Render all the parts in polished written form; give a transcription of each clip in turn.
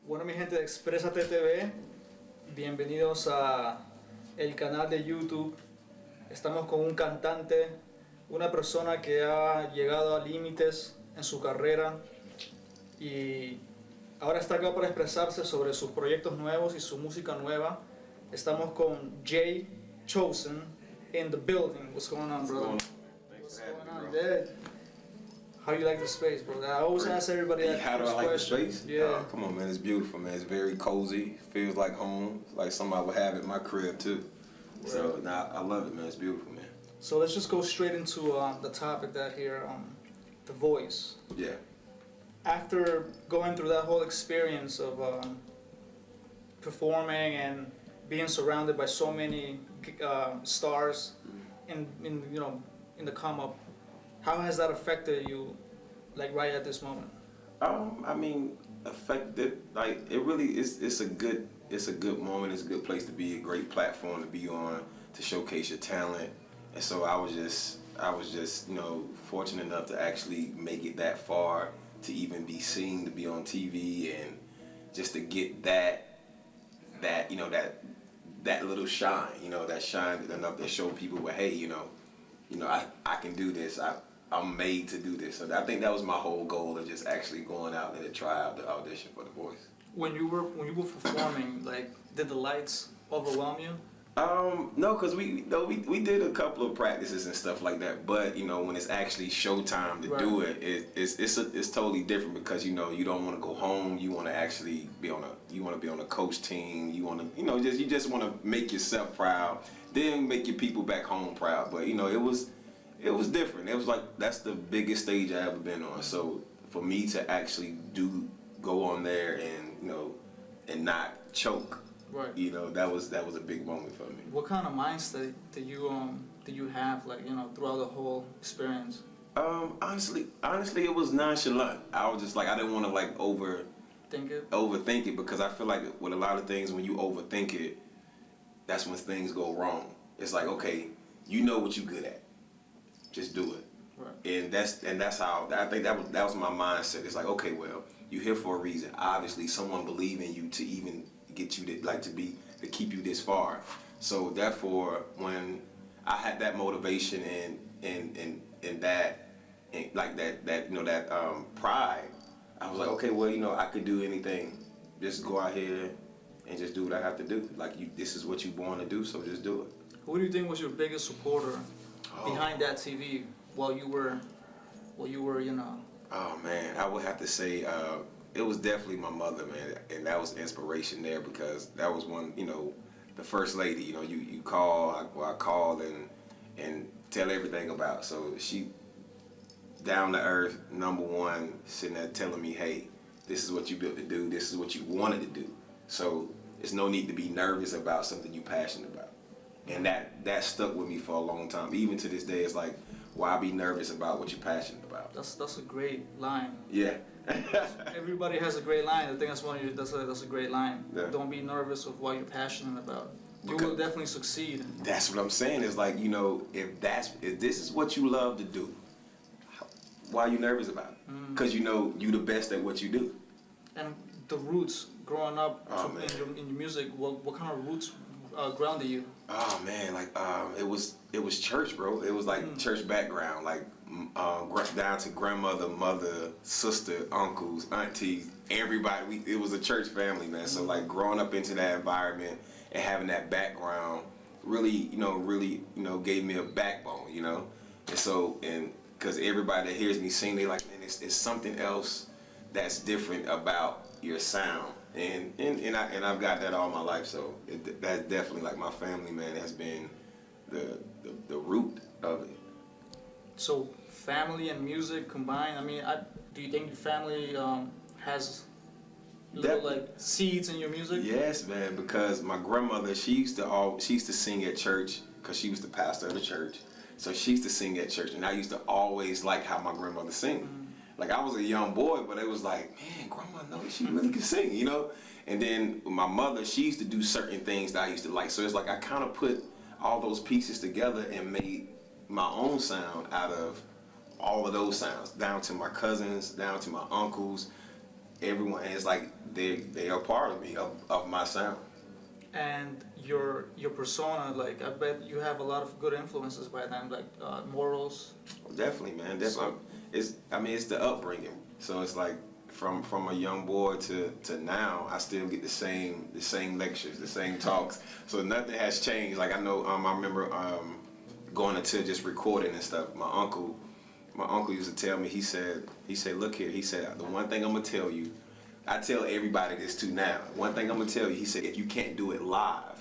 Bueno, mi gente de Expresate TV, bienvenidos a el canal de YouTube. Estamos con un cantante, una persona que ha llegado a límites en su carrera y ahora está acá para expresarse sobre sus proyectos nuevos y su música nueva. Estamos con Jchosen in the building. What's going on, brother? Thanks What's for having going me, on, bro. Dad? How you like the space, bro? I always ask everybody that How do I first like question. the space? Yeah. Oh, come on, man. It's beautiful, man. It's very cozy. Feels like home. It's like somebody would have at my crib, too. Right. So, I love it, man. It's beautiful, man. So let's just go straight into the topic that here, the voice. Yeah. After going through that whole experience of performing and being surrounded by so many stars in the come up, how has that affected you, like right at this moment? I mean, affected. Like it really is. It's a good moment. It's a good place to be. A great platform to be on to showcase your talent. And so I was just fortunate enough to actually make it that far, to even be seen, to be on TV, and just to get that little shine. That shine enough to show people, well, hey, I can do this. I'm made to do this. So I think that was my whole goal of just actually going out and to try out the audition for The Voice. When you were performing, like, did the lights overwhelm you? No, cause we did a couple of practices and stuff like that. But when it's actually showtime to do it, it's totally different because you don't want to go home. You want to actually be on a coach team. You want to you just want to make yourself proud, then make your people back home proud. But it was different. It was like that's the biggest stage I ever been on. So for me to actually go on there and and not choke. Right. That was a big moment for me. What kind of mindset did you have, like, throughout the whole experience? Honestly, it was nonchalant. I was just like, I didn't want to like overthink it because I feel like with a lot of things, when you overthink it, that's when things go wrong. It's like, okay, you know what you're good at, just do it. Right. And that's how I think that was my mindset. It's like, okay, well, you're here for a reason. Obviously, someone believe in you to even get you to keep you this far. So therefore, when I had that motivation and that pride, I was like, okay, well, I could do anything. Just go out here and just do what I have to do. Like this is what you born to do, so just do it. Who do you think was your biggest supporter behind that TV while you were Oh man, I would have to say it was definitely my mother, man, and that was inspiration there because that was one, the first lady. You call, I call and tell everything about. So she down to earth, number one, sitting there telling me, hey, this is what you built to do. This is what you wanted to do. So there's no need to be nervous about something you're passionate about. And that stuck with me for a long time. Even to this day, it's like, why be nervous about what you're passionate about? That's a great line. Yeah. Everybody has a great line. I think that's a great line. Yeah. Don't be nervous of what you're passionate about. You will definitely succeed. That's what I'm saying. It's like, if this is what you love to do, why are you nervous about it? Because you the best at what you do. And the roots growing up in your music, what kind of roots grounded you? Oh man, like it was church, bro. It was like church background, like down to grandmother, mother, sister, uncles, aunties, everybody. It was a church family, man. So like growing up into that environment and having that background really gave me a backbone, And so because everybody that hears me sing, they like, man, it's something else that's different about your sound. And I've got that all my life, so that's definitely like my family, man, has been the root of it. So family and music combined. I mean, do you think your family has little like seeds in your music? Yes, man, because my grandmother, she used to sing at church because she was the pastor of the church. So she used to sing at church, and I used to always like how my grandmother sang. Like I was a young boy, but it was like, man, grandma knows she really can sing, And then my mother, she used to do certain things that I used to like. So it's like I kind of put all those pieces together and made my own sound out of all of those sounds, down to my cousins, down to my uncles, everyone. And it's like they are part of me, of my sound. And your persona, like I bet you have a lot of good influences by them, like morals. Definitely, man. Definitely. So- It's the upbringing. So it's like from a young boy to now, I still get the same lectures, the same talks. So nothing has changed. Like I know, I remember going into just recording and stuff. My uncle used to tell me. He said, look here. He said, the one thing I'm gonna tell you, I tell everybody this too now. One thing I'm gonna tell you, he said, if you can't do it live,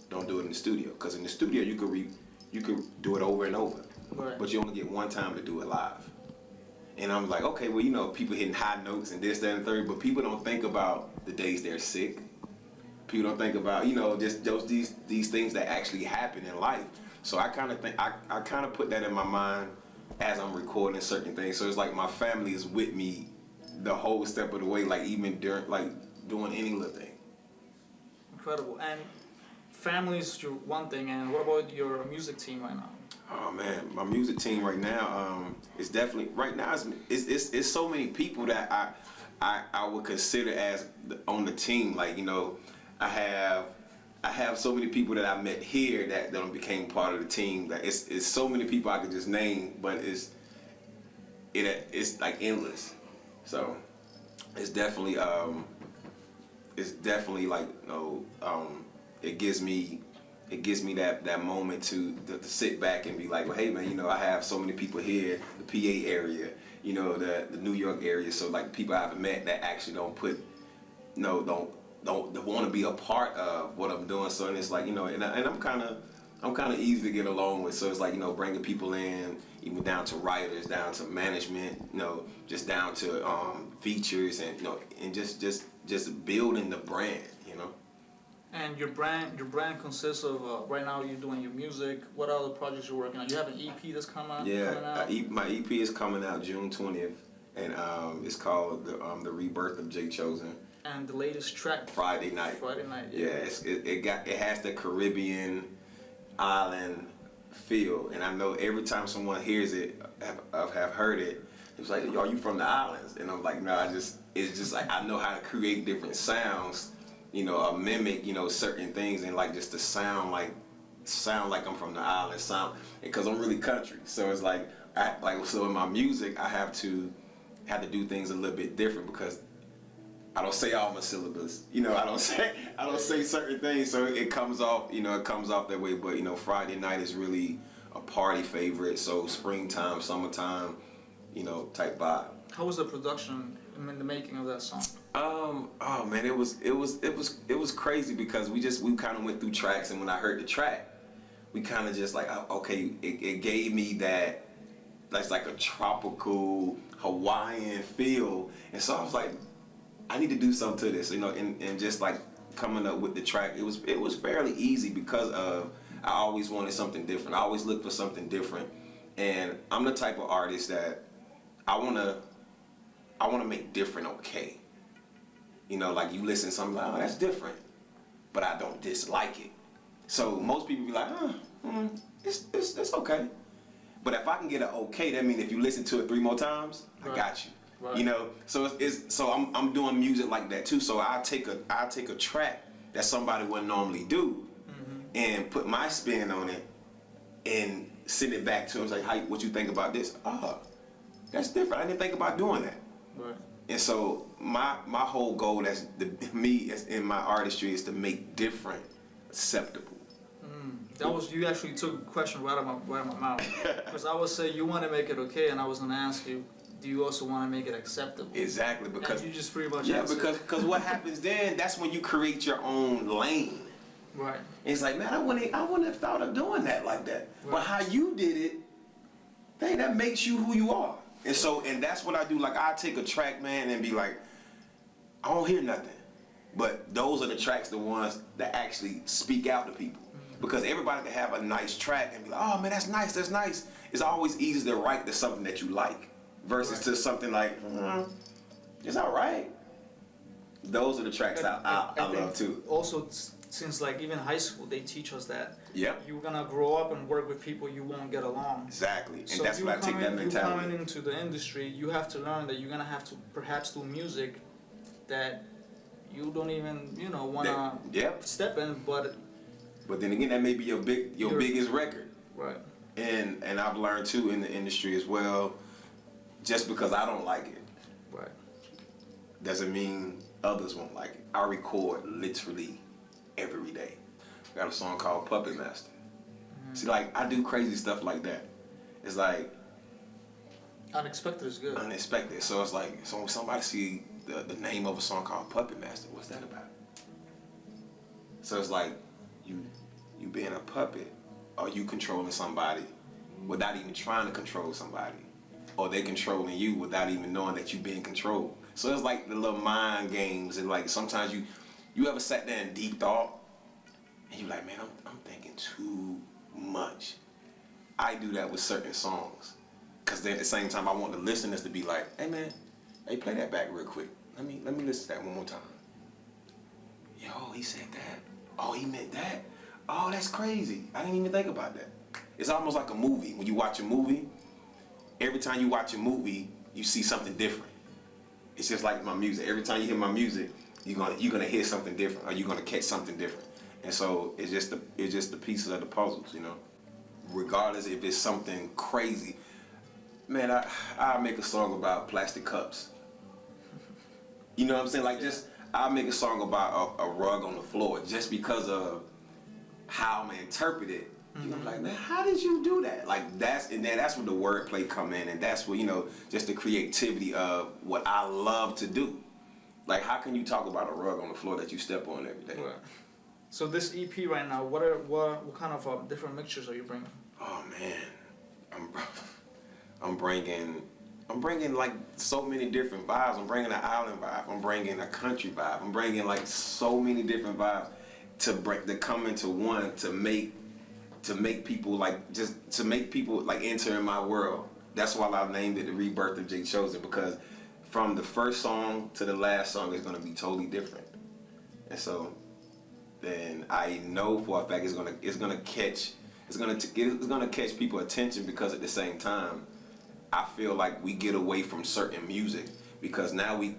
don't do it in the studio. Because in the studio you could do it over and over, Right. but you only get one time to do it live. And I'm like, okay, well, you know, people hitting high notes and this, that, and the third, but people don't think about the days they're sick. People don't think about, you know, just these things that actually happen in life. So I kind of think I kind of put that in my mind as I'm recording certain things. So it's like my family is with me the whole step of the way, like even during like doing any little thing. Incredible. And family's your one thing, and what about your music team right now? Oh man, my music team right now is definitely right now. It's so many people that I would consider as on the team. Like, you know, I have so many people that I met here that became part of the team. That it's so many people I could just name, but it's like endless. So it's definitely like, you know, it gives me that moment to sit back and be like, well, hey man, you know, I have so many people here, the PA area, you know, the New York area. So like people I haven't met that actually don't want to be a part of what I'm doing. So and it's like, you know, and I'm kind of easy to get along with. So it's like, you know, bringing people in, even down to writers, down to management, you know, just down to features, and you know, and just building the brand, you know. And your brand consists of right now you're doing your music. What other projects you're working on? You have an EP that's coming out. My EP is coming out June 20th, and it's called the Rebirth of Jchosen. And the latest track. Friday night. Yeah, it has the Caribbean island feel, and I know every time someone hears it, have heard it, it's like, are you from the islands? And I'm like, no, it's just like I know how to create different sounds, you know, mimic, you know, certain things, and like just to sound like I'm from the island, because I'm really country. So it's like so in my music I have to do things a little bit different because I don't say all my syllables, you know. I don't say certain things, so it comes off, you know, that way. But you know, Friday night is really a party favorite. So springtime, summertime, you know, type vibe. How was the production in the making of that song? Oh man, it was crazy because we kind of went through tracks, and when I heard the track, we kind of just like, okay, it gave me that's like a tropical Hawaiian feel, and so I was like, I need to do something to this, you know, and just like coming up with the track, it was fairly easy because of I always wanted something different. I always look for something different, and I'm the type of artist that I wanna make different okay. You know, like you listen to something like, oh, that's different, but I don't dislike it. So most people be like, it's okay. But if I can get an okay, that means if you listen to it 3 more times, I got you. Right. You know, so I'm doing music like that too. So I take a track that somebody wouldn't normally do, and put my spin on it, and send it back to them. Like, what you think about this? Oh, that's different. I didn't think about doing that. Right. And so my whole goal in my artistry is to make different acceptable. You actually took a question right out of my mouth. Because I would say you want to make it okay, and I was gonna ask you, do you also want to make it acceptable? Exactly, because and you just pretty much because what happens then? That's when you create your own lane. Right. And it's like, man, I wouldn't have thought of doing that like that. Right. But how you did it, dang, that makes you who you are. And that's what I do. Like, I take a track, man, and be like, I don't hear nothing. But those are the tracks, the ones that actually speak out to people. Because everybody can have a nice track and be like, oh man, that's nice, that's nice. It's always easy to write to something that you like versus to something like, it's all right. Those are the tracks I love too. Also, since like even high school, they teach us that you're gonna grow up and work with people you won't get along. Exactly, and so that's what I take that mentality. You coming into the industry, you have to learn that you're gonna have to perhaps do music that you don't even, you know, wanna step in, but then again, that may be your biggest record. Right. And I've learned too in the industry as well, just because I don't like it, right, doesn't mean others won't like it. I record literally every day. I got a song called Puppet Master. See, like, I do crazy stuff like that. It's like unexpected is good. Unexpected. So it's like, so when somebody see the name of a song called Puppet Master, what's that about? So it's like, you being a puppet, or you controlling somebody without even trying to control somebody, or they controlling you without even knowing that you being controlled. So it's like the little mind games, and like sometimes you ever sat there in deep thought, and you like, man, I'm thinking too much. I do that with certain songs, cause then at the same time I want the listeners to be like, hey man, hey, play that back real quick. Let me listen to that one more time. Yo, he said that. Oh, he meant that. Oh, that's crazy. I didn't even think about that. It's almost like a movie. When you watch a movie, every time you watch a movie, you see something different. It's just like my music. Every time you hear my music, you're gonna hear something different, or you're gonna catch something different. And so it's just the pieces of the puzzles, you know. Regardless if it's something crazy, man, I make a song about plastic cups. You know what I'm saying? Like, just I make a song about a rug on the floor just because of how I'm gonna interpret it. You know, like, man, how did you do that? Like, that's where the wordplay come in, and that's where, you know, just the creativity of what I love to do. Like, how can you talk about a rug on the floor that you step on every day? Right. So this EP right now, what kind of different mixtures are you bringing? Oh man, I'm bringing like so many different vibes. I'm bringing an island vibe. I'm bringing a country vibe. I'm bringing like so many different vibes to come into one to make people like enter in my world. That's why I named it the Rebirth of Jchosen, because from the first song to the last song is gonna be totally different, and so then I know for a fact it's gonna catch people's attention, because at the same time I feel like we get away from certain music because now we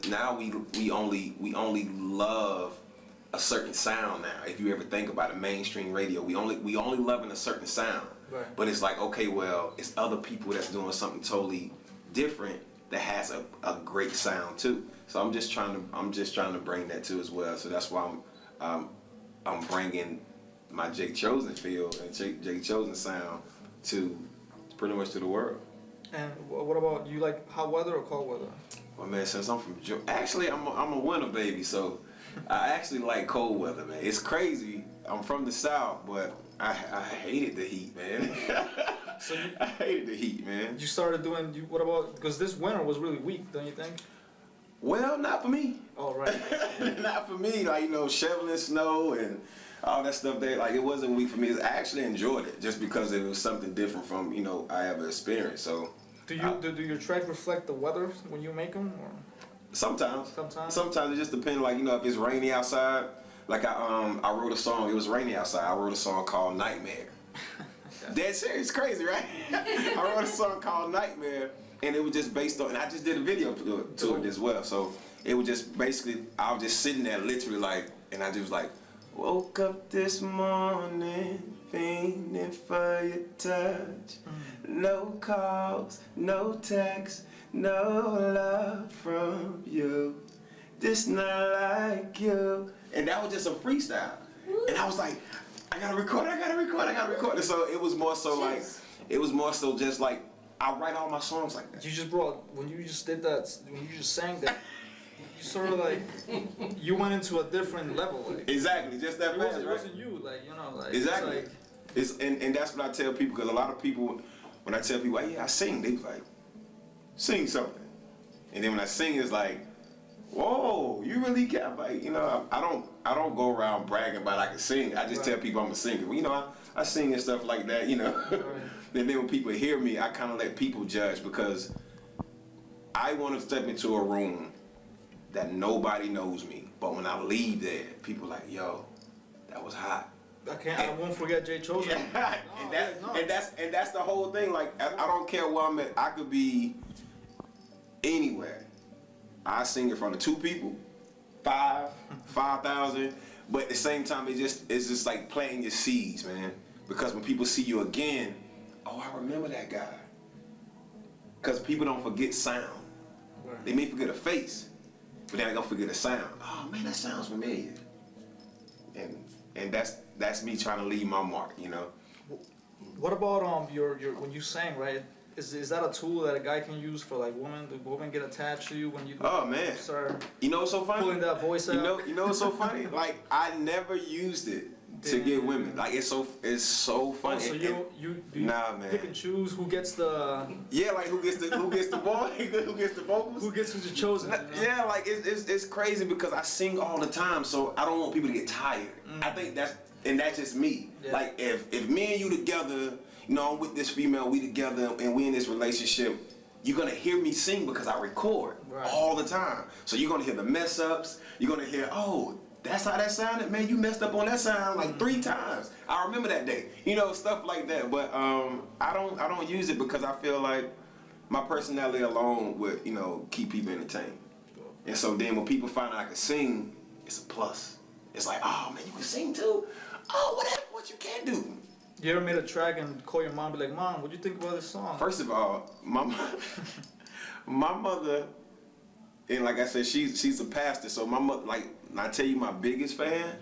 only love a certain sound now. If you ever think about it, mainstream radio, we only loving a certain sound. Right. But it's like, okay, well, it's other people that's doing something totally different that has a great sound too. So I'm just trying to bring that too as well. So that's why I'm bringing my Jchosen feel and Jchosen sound to pretty much to the world. And what about, you like hot weather or cold weather? Well, man, since I'm from actually I'm a winter baby, so I actually like cold weather, man. It's crazy. I'm from the South, but I hated the heat, man. So I hated the heat, man. You started doing, what about, because this winter was really weak, don't you think? Well, not for me. Oh, right. Not for me. Like, you know, shoveling snow and all that stuff there. Like, it wasn't weak for me. I actually enjoyed it just because it was something different from, you know, I ever experienced. So. Do your track reflect the weather when you make them? Or? Sometimes. Sometimes It just depends. Like, you know, if it's rainy outside. Like I wrote a song. It was rainy outside. I wrote a song called Nightmare. Dead serious, crazy, right? I wrote a song called Nightmare, and it was just based on. And I just did a video to it as well. So it was just basically, I was just sitting there literally like, and I just was like, woke up this morning, fiending for your touch. No calls, no texts, no love from you. This not like you. And that was just a freestyle. And I was like, I gotta record. And so it was more so like, just like, I write all my songs like that. You just when you just did that, when you just sang that, you sort of like, you went into a different level. Like, exactly, just that fast, It right? wasn't you, like, you know, like. Exactly. And that's what I tell people, because a lot of people, when I tell people, hey, yeah, I sing, they be like, sing something. And then when I sing, it's like, whoa, you really can, like, you know, I don't go around bragging about I can sing. I just tell people I'm a singer. Well, you know, I sing and stuff like that, you know. Right. And then when people hear me, I kind of let people judge, because I want to step into a room that nobody knows me. But when I leave there, people like, yo, that was hot. I won't forget Jchosen. Yeah. And that's the whole thing. Like, I don't care where I'm at. I could be anywhere. I sing in front of 2 people, 5, 5,000. But at the same time, it's just like planting your seeds, man. Because when people see you again, oh, I remember that guy. Because people don't forget sound. Right. They may forget a face, but then they don't forget a sound. Oh man, that sounds familiar. And that's me trying to leave my mark, you know. What about your when you sang, right? Is that a tool that a guy can use for like women? Do women get attached to you when you start you know what's so funny? Pulling that voice out? You know what's so funny? Like I never used it to get women. Like it's so funny. Oh, so you nah, man. Pick and choose who gets the like who gets the boy, who gets the vocals, who gets who's chosen. You know? Yeah, like it's crazy because I sing all the time, so I don't want people to get tired. I think that's just me. Yeah. Like if me and you together, you know, I'm with this female, we together, and we in this relationship, you're gonna hear me sing because I record all the time. So you're gonna hear the mess ups. You're gonna hear, oh, that's how that sounded, man. You messed up on that sound like 3 times. I remember that day. You know, stuff like that. But I don't use it because I feel like my personality alone would, you know, keep people entertained. And so then when people find out I can sing, it's a plus. It's like, oh man, you can sing too? Oh, what you can't do? You ever made a track and call your mom, be like, Mom, what do you think about this song? First of all, my mother, and like I said, she's a pastor, so my mother, like, I tell you my biggest fan,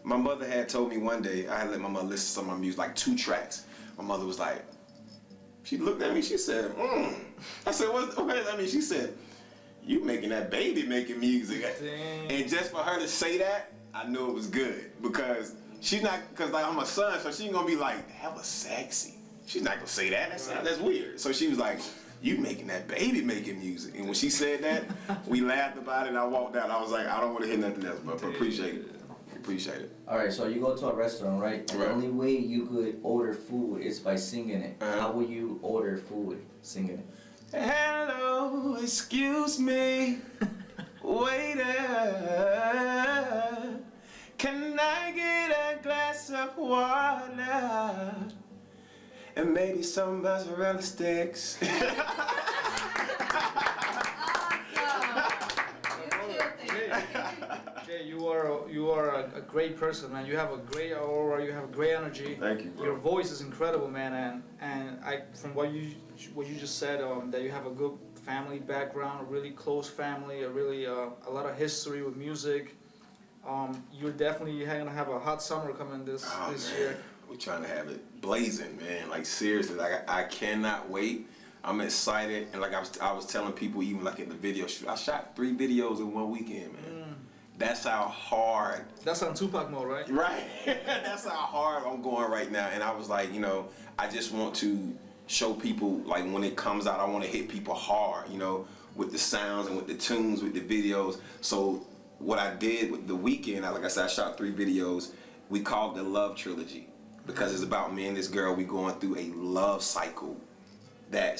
my mother had told me one day, I had let my mother listen to some of my music, like 2 tracks. My mother was like, she looked at me, she said, I said, what does that mean? She said, you making that baby making music. Dang. And just for her to say that, I knew it was good because she's not, because like I'm a son, so she ain't gonna be like, that was sexy. She's not gonna say that. That's weird. So she was like, you making that baby making music. And when she said that, we laughed about it and I walked out. I was like, I don't want to hear nothing else, but appreciate it. Appreciate it. All right, so you go to a restaurant, right? And the only way you could order food is by singing it. How will you order food singing it? Hello, excuse me, waiter. Can I get a glass of water? And maybe some mozzarella sticks. Jay, you are a great person, man. You have a great aura. You have a great energy. Thank you, bro. Your voice is incredible, man. And I, from what you just said, that you have a good family background, a really close family, a lot of history with music. You're definitely gonna have a hot summer coming this year. We're trying to have it blazing, man. Like seriously, like I cannot wait. I'm excited, and like I was telling people, even like in the video shoot, I shot 3 videos in one weekend, man. That's how hard. That's on Tupac mode, right? Right. That's how hard I'm going right now, and I was like, you know, I just want to show people, like when it comes out, I want to hit people hard, you know, with the sounds and with the tunes, with the videos. So what I did with the weekend, like I said, I shot 3 videos. We called it the Love Trilogy because it's about me and this girl. We going through a love cycle. I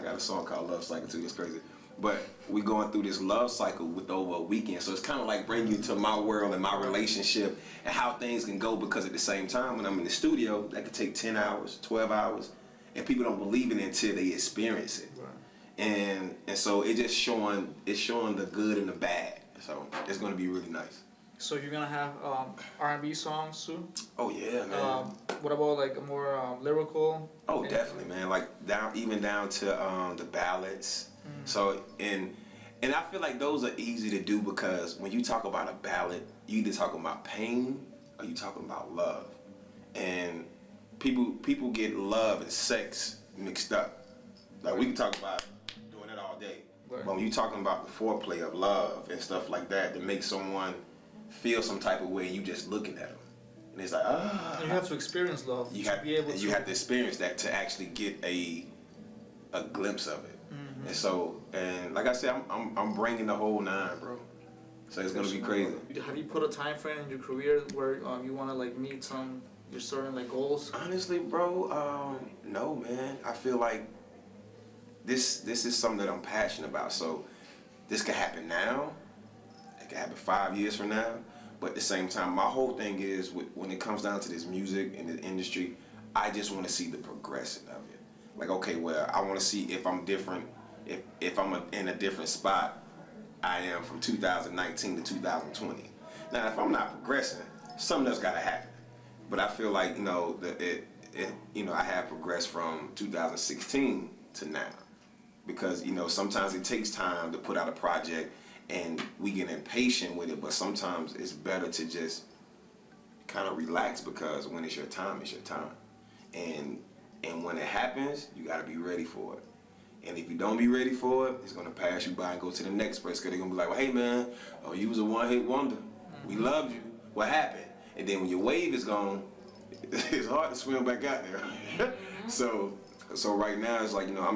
got a song called Love Cycle too. It's crazy, but we going through this love cycle with over a weekend. So it's kind of like bringing you to my world and my relationship and how things can go. Because at the same time, when I'm in the studio, that could take 10 hours, 12 hours, and people don't believe it until they experience it. Right. And so it's showing the good and the bad. So it's going to be really nice. So you're gonna have R&B songs too? Oh yeah, man. What about like a more lyrical? Oh, definitely, man. Like even down to the ballads. So and I feel like those are easy to do because when you talk about a ballad, you either talking about pain or you talking about love. And people get love and sex mixed up. Like we can talk about doing it all day. Right. But when you talking about the foreplay of love and stuff like that make someone feel some type of way, and you just looking at them, and it's like you have to experience love. You have to experience that to actually get a glimpse of it. And so, and like I said, I'm bringing the whole 9, bro. So it's gonna be crazy. Have you put a time frame in your career where you want to like meet your certain like goals? Honestly, bro, no, man. I feel like this is something that I'm passionate about. So this could happen now. It could happen 5 years from now. But at the same time, my whole thing is when it comes down to this music and the industry, I just want to see the progression of it. Like, okay, well, I want to see if I'm different, if I'm in a different spot I am from 2019 to 2020. Now, if I'm not progressing, something else gotta happen. But I feel like, you know, I have progressed from 2016 to now. Because, you know, sometimes it takes time to put out a project and we get impatient with it, but sometimes it's better to just kind of relax, because when it's your time, it's your time. And when it happens, you gotta be ready for it. And if you don't be ready for it, it's gonna pass you by and go to the next place, because they're gonna be like, well, hey man, oh, you was a one-hit wonder. We loved you. What happened? And then when your wave is gone, it's hard to swim back out there. So right now it's like, you know,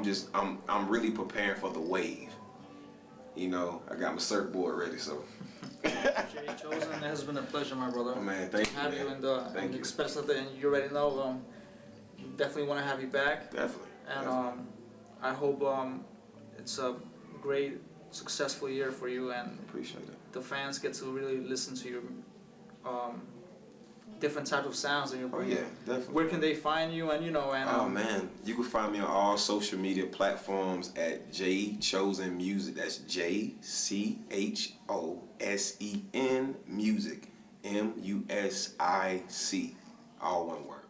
I'm really preparing for the wave. You know, I got my surfboard ready, so. Jchosen, it has been a pleasure, my brother. Oh, man, thank you. Have you in the Expresate, and you already know. Definitely want to have you back. Definitely. And I hope it's a great, successful year for you, and appreciate it. The fans get to really listen to your different types of sounds that you're bringing. Oh yeah, definitely. Where can they find you? And oh man, you can find me on all social media platforms at Jchosen Music. That's JCHOSEN Music, MUSIC, all one word.